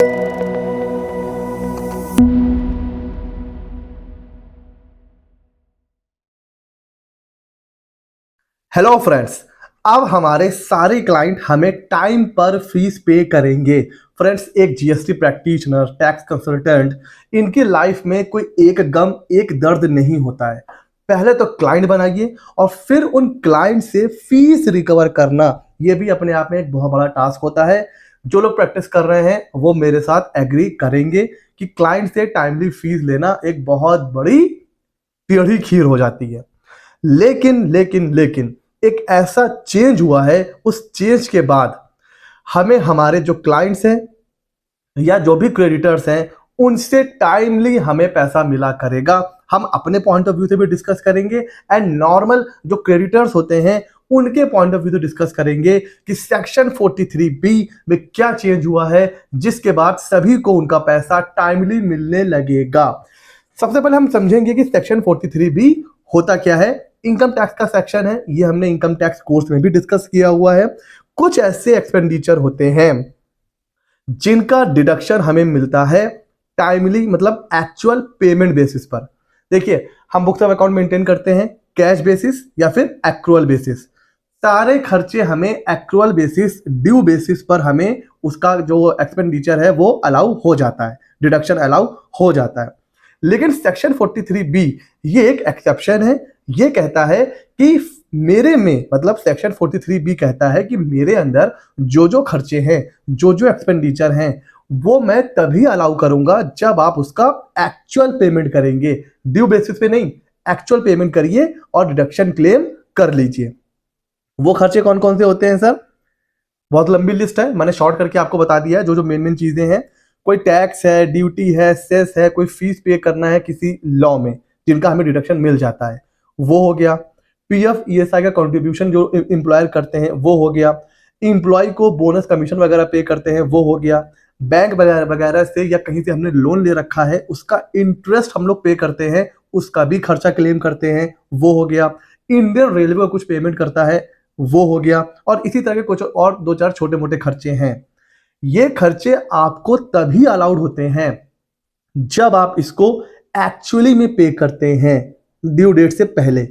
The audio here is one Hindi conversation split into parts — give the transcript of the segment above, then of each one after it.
हेलो फ्रेंड्स, अब हमारे सारे क्लाइंट हमें टाइम पर फीस पे करेंगे। फ्रेंड्स, एक जीएसटी प्रैक्टिशनर, टैक्स कंसल्टेंट, इनकी लाइफ में कोई एक गम, एक दर्द नहीं होता है। पहले तो क्लाइंट बनाइए और फिर उन क्लाइंट से फीस रिकवर करना, ये भी अपने आप में एक बहुत बड़ा टास्क होता है। जो लोग प्रैक्टिस कर रहे हैं वो मेरे साथ एग्री करेंगे कि क्लाइंट से टाइमली फीस लेना एक बहुत बड़ी टेढ़ी खीर हो जाती है। लेकिन एक ऐसा चेंज हुआ है, उस चेंज के बाद हमें हमारे जो क्लाइंट्स हैं या जो भी क्रेडिटर्स हैं उनसे टाइमली हमें पैसा मिला करेगा। हम अपने पॉइंट ऑफ व्यू से भी डिस्कस करेंगे एंड नॉर्मल जो क्रेडिटर्स होते हैं उनके पॉइंट ऑफ व्यू से डिस्कस करेंगे कि सेक्शन 43B में क्या चेंज हुआ है जिसके बाद सभी को उनका पैसा टाइमली मिलने लगेगा। सबसे पहले हम समझेंगे कि सेक्शन 43B होता क्या है। इनकम टैक्स का सेक्शन है, ये हमने इनकम टैक्स कोर्स में भी डिस्कस किया हुआ है। कुछ ऐसे एक्सपेंडिचर होते हैं जिनका डिडक्शन हमें मिलता है टाइमली, मतलब एक्चुअल पेमेंट बेसिस पर। देखिए, हम बुक्स ऑफ अकाउंट मेंटेन करते हैं कैश बेसिस या फिर एक्रूअल बेसिस। सारे खर्चे हमें एक्रूअल बेसिस, ड्यू बेसिस पर हमें उसका जो एक्सपेंडिचर है वो अलाउ हो जाता है, डिडक्शन अलाउ हो जाता है। लेकिन सेक्शन 43B ये एक एक्सेप्शन है। ये कहता है कि मेरे में, मतलब सेक्शन 43B कहता है कि मेरे अंदर जो जो खर्चे हैं, जो जो एक्सपेंडिचर हैं, वो मैं तभी अलाउ करूंगा जब आप उसका एक्चुअल पेमेंट करेंगे। ड्यू बेसिस पे नहीं, एक्चुअल पेमेंट करिए और डिडक्शन क्लेम कर लीजिए। वो खर्चे कौन कौन से होते हैं सर? बहुत लंबी लिस्ट है, मैंने शॉर्ट करके आपको बता दिया है जो जो मेन चीजें हैं। कोई टैक्स है, ड्यूटी है, सेस है, कोई फीस पे करना है किसी लॉ में जिनका हमें डिडक्शन मिल जाता है, वो हो गया। पीएफ ईएसआई का कंट्रीब्यूशन जो एम्प्लॉयर करते हैं वो हो गया। एम्प्लॉय को बोनस कमीशन वगैरह पे करते हैं वो हो गया। बैंक वगैरह से या कहीं से हमने लोन ले रखा है उसका इंटरेस्ट हम लोग पे करते हैं, उसका भी खर्चा क्लेम करते हैं, वो हो गया। इंडियन रेलवे को कुछ पेमेंट करता है, वो हो गया। और इसी तरह के कुछ और दो चार छोटे मोटे खर्चे हैं। ये खर्चे आपको तभी अलाउड होते हैं जब आप इसको एक्चुअली में पे करते हैं ड्यू डेट से पहले,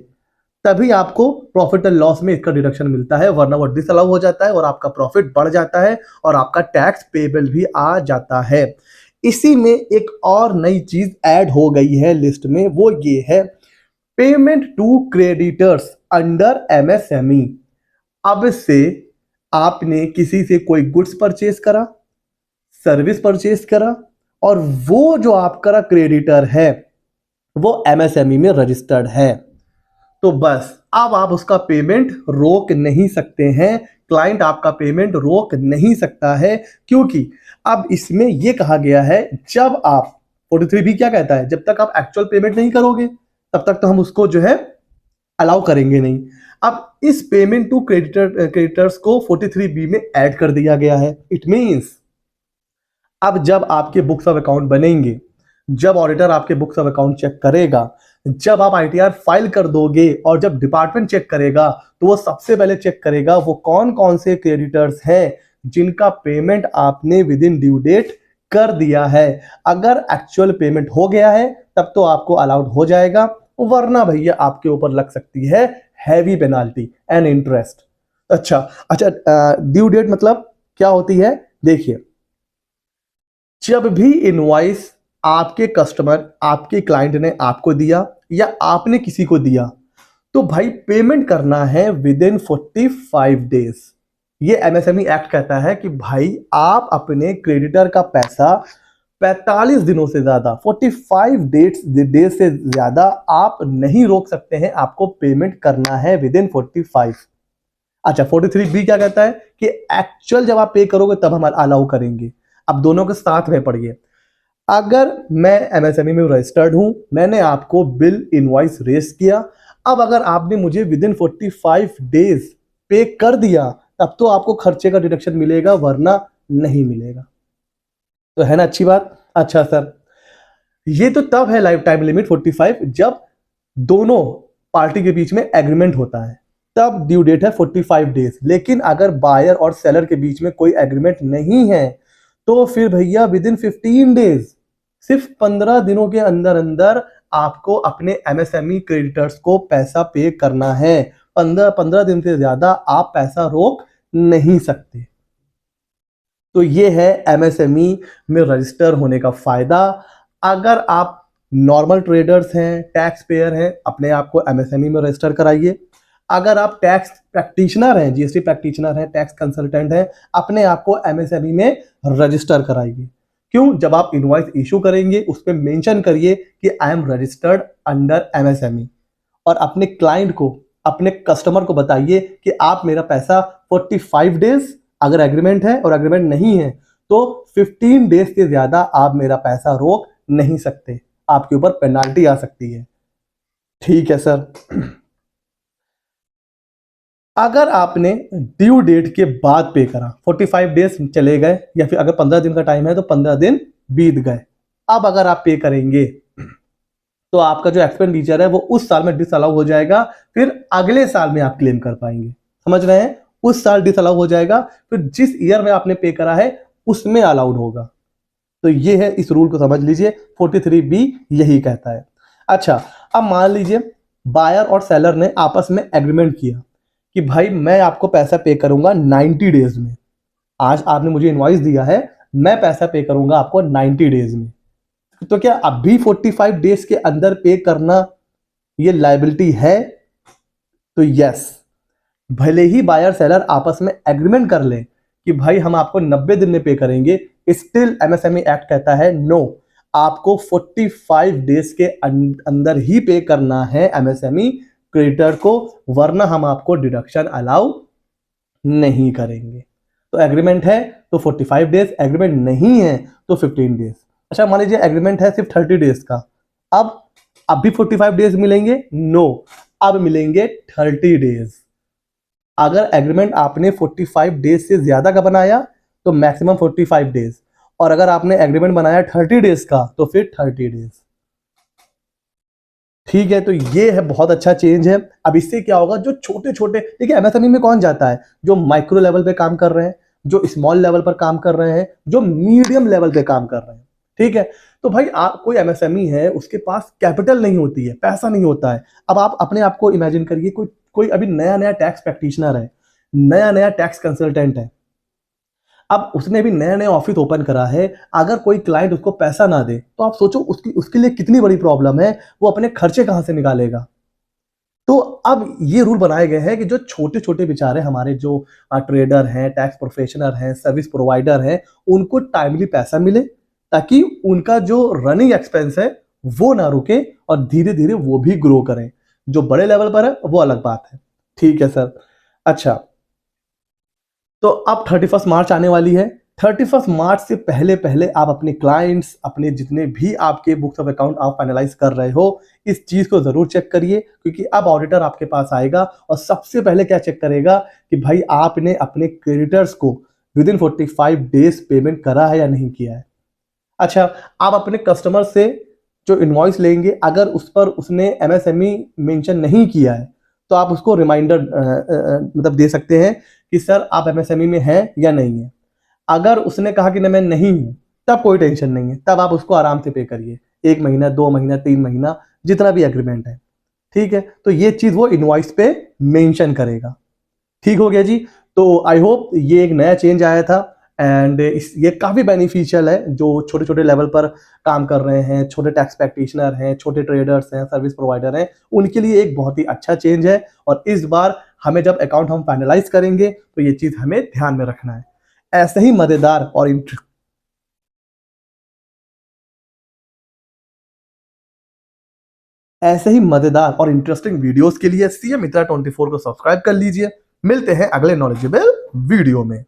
तभी आपको प्रॉफिट एंड लॉस में इसका डिडक्शन मिलता है, वरना वो डिसअलाउ हो जाता है और आपका प्रॉफिट बढ़ जाता है और आपका टैक्स पेबल भी आ जाता है। इसी में एक और नई चीज ऐड हो गई है लिस्ट में, वो ये है payment to creditors under MSME. अब से आपने किसी से कोई गुड्स परचेज करा, सर्विस परचेज करा और वो जो आपका क्रेडिटर है वो एमएसएमई में रजिस्टर्ड है, तो बस अब आप उसका पेमेंट रोक नहीं सकते हैं। क्लाइंट आपका पेमेंट रोक नहीं सकता है, क्योंकि अब इसमें यह कहा गया है जब आप 43B क्या कहता है, जब तक आप एक्चुअल पेमेंट नहीं करोगे तब तक तो हम उसको जो है अलाउ करेंगे नहीं। अब इस पेमेंट टू क्रेडिटर्स को 43B में ऐड कर दिया गया है। इट मींस अब जब आपके बुक्स ऑफ अकाउंट बनेंगे, जब ऑडिटर आपके बुक्स ऑफ अकाउंट चेक करेगा, जब आप आईटीआर फाइल कर दोगे और जब डिपार्टमेंट चेक करेगा, तो वो सबसे पहले चेक करेगा वो कौन कौन से क्रेडिटर्स हैं जिनका पेमेंट आपने विद इन ड्यू डेट कर दिया है। अगर एक्चुअल पेमेंट हो गया है तब तो आपको अलाउड हो जाएगा, वरना भैया आपके ऊपर लग सकती है हैवी पेनाल्टी एंड इंटरेस्ट। अच्छा, ड्यू डेट मतलब क्या होती है? देखिए, जब भी इनवॉइस आपके कस्टमर, आपके क्लाइंट ने आपको दिया या आपने किसी को दिया, तो भाई पेमेंट करना है विद इन 45 डेज। ये एमएसएमई एक्ट कहता है कि भाई आप अपने क्रेडिटर का पैसा 45 दिनों से ज्यादा, 45 डेज से ज्यादा आप नहीं रोक सकते हैं, आपको पेमेंट करना है विद इन 45। अच्छा, 43B क्या कहता है कि एक्चुअल जब आप पे करोगे तब हम अलाउ करेंगे। अब दोनों के साथ में पढ़िए। अगर मैं एमएसएमई में रजिस्टर्ड हूं, मैंने आपको बिल इनवॉइस रेज किया, अब अगर आपने मुझे विद इन 45 डेज पे कर दिया तब तो आपको खर्चे का डिडक्शन मिलेगा, वरना नहीं मिलेगा। तो है ना अच्छी बात। अच्छा सर, ये तो तब है लाइफ टाइम लिमिट 45 जब दोनों पार्टी के बीच में एग्रीमेंट होता है, तब ड्यू डेट है 45 डेज। लेकिन अगर बायर और सेलर के बीच में कोई एग्रीमेंट नहीं है तो फिर भैया विद इन 15 डेज, सिर्फ 15 दिनों के अंदर अंदर आपको अपने एमएसएमई क्रेडिटर्स को पैसा पे करना है। 15 दिन से ज्यादा आप पैसा रोक नहीं सकते। तो ये है एमएसएमई में रजिस्टर होने का फायदा। अगर आप नॉर्मल ट्रेडर्स हैं, टैक्स पेयर हैं, अपने आप को एमएसएमई में रजिस्टर कराइए। अगर आप टैक्स प्रैक्टिशनर हैं, जीएसटी प्रैक्टिशनर हैं, टैक्स कंसल्टेंट हैं, अपने आप को एमएसएमई में रजिस्टर कराइए। क्यों? जब आप इनवॉइस इशू करेंगे उस पर मेंशन करिए कि I am registered under MSME, और अपने क्लाइंट को, अपने कस्टमर को बताइए कि आप मेरा पैसा 45 डेज अगर एग्रीमेंट है, और एग्रीमेंट नहीं है तो 15 डेज से ज्यादा आप मेरा पैसा रोक नहीं सकते, आपके ऊपर पेनाल्टी आ सकती है। ठीक है सर। अगर आपने ड्यू डेट के बाद पे करा, 45 डेज चले गए, या फिर अगर 15 दिन का टाइम है तो 15 दिन बीत गए, अब अगर आप पे करेंगे तो आपका जो एक्सपेंडिचर है वो उस साल में डिसअलाउ हो जाएगा, फिर अगले साल में आप क्लेम कर पाएंगे। समझ रहे हैं? उस साल डिसअलाउ हो जाएगा, फिर जिस ईयर में आपने पे करा है उसमें अलाउड होगा। तो ये है, इस रूल को समझ लीजिए, 43B यही कहता है। अच्छा, अब मान लीजिए बायर और सेलर ने आपस में एग्रीमेंट किया कि भाई मैं आपको पैसा पे करूंगा 90 डेज में। आज आपने मुझे इनवॉइस दिया है, मैं पैसा पे करूंगा आपको 90 डेज में। तो क्या अभी 45 डेज के अंदर पे करना ये लायबिलिटी है? तो यस, भले ही बायर सेलर आपस में एग्रीमेंट कर ले कि भाई हम आपको 90 दिन में पे करेंगे, स्टिल एमएसएमई एक्ट कहता है नो, आपको 45 डेज के अंदर ही पे करना है एमएसएमई क्रेडिटर को, वरना हम आपको डिडक्शन अलाउ नहीं करेंगे। तो एग्रीमेंट है तो 45 डेज, एग्रीमेंट नहीं है तो 15 डेज। अच्छा, मान लीजिए एग्रीमेंट है सिर्फ 30 डेज का, अब भी 45 डेज मिलेंगे? नो, अब मिलेंगे 30 डेज। अगर एग्रीमेंट आपने 45 डेज से ज्यादा का बनाया तो मैक्सिमम 45 डेज, और अगर आपने एग्रीमेंट बनाया 30 डेज का तो फिर 30 डेज। ठीक है, तो ये है, बहुत अच्छा चेंज है। अब इससे क्या होगा, जो छोटे छोटे, देखिए एमएसएमई में कौन जाता है? जो माइक्रो लेवल पे काम कर रहे हैं, जो स्मॉल लेवल पर काम कर रहे हैं, जो मीडियम लेवल पे काम कर रहे हैं। ठीक है, तो भाई आप, कोई एमएसएमई है उसके पास कैपिटल नहीं होती है, पैसा नहीं होता है। अब आप अपने आप को इमेजिन करिए, कोई अभी नया नया टैक्स प्रैक्टिशनर है, नया नया टैक्स कंसल्टेंट है, अब उसने भी नया नया ऑफिस ओपन करा है, अगर कोई क्लाइंट उसको पैसा ना दे तो आप सोचो उसके लिए कितनी बड़ी प्रॉब्लम है, वो अपने खर्चे कहां से निकालेगा। तो अब ये रूल बनाए गए हैं कि जो छोटे छोटे बेचारे हमारे जो ट्रेडर हैं, टैक्स प्रोफेशनल हैं, सर्विस प्रोवाइडर हैं, उनको टाइमली पैसा मिले, ताकि उनका जो रनिंग एक्सपेंस है वो ना रुके, और धीरे धीरे वो भी ग्रो करें। जो बड़े लेवल पर है वो अलग बात है। ठीक है सर। अच्छा, तो अब 31 मार्च आने वाली है। 31 मार्च से पहले पहले आप अपने क्लाइंट्स, अपने जितने भी आपके बुक्स ऑफ अकाउंट आप फाइनलाइज कर रहे हो, इस चीज को जरूर चेक करिए, क्योंकि अब ऑडिटर आपके पास आएगा और सबसे पहले क्या चेक करेगा कि भाई आपने अपने क्रेडिटर्स को विद इन 45 डेज पेमेंट करा है या नहीं किया है। अच्छा, आप अपने कस्टमर से जो इनवॉइस लेंगे, अगर उस पर उसने एमएसएमई मेंशन नहीं किया है तो आप उसको रिमाइंडर मतलब दे सकते हैं कि सर आप एमएसएमई में हैं या नहीं है। अगर उसने कहा कि मैं नहीं हूं, तब कोई टेंशन नहीं है, तब आप उसको आराम से पे करिए, 1 महीना, 2 महीना, 3 महीना, जितना भी एग्रीमेंट है। ठीक है, तो ये चीज वो इनवॉइस पे मेंशन करेगा। ठीक हो गया जी। तो आई होप ये एक नया चेंज आया था, एंड ये काफी बेनिफिशियल है जो छोटे छोटे लेवल पर काम कर रहे हैं, छोटे टैक्स प्रैक्टिशनर हैं, छोटे ट्रेडर्स हैं, सर्विस प्रोवाइडर हैं, उनके लिए एक बहुत ही अच्छा चेंज है। और इस बार हमें जब अकाउंट हम फाइनलाइज करेंगे तो ये चीज हमें ध्यान में रखना है। ऐसे ही मजेदार और इंटरेस्टिंग वीडियोस के लिए सीए मित्रा 24 को सब्सक्राइब कर लीजिए। मिलते हैं अगले नॉलेजेबल वीडियो में।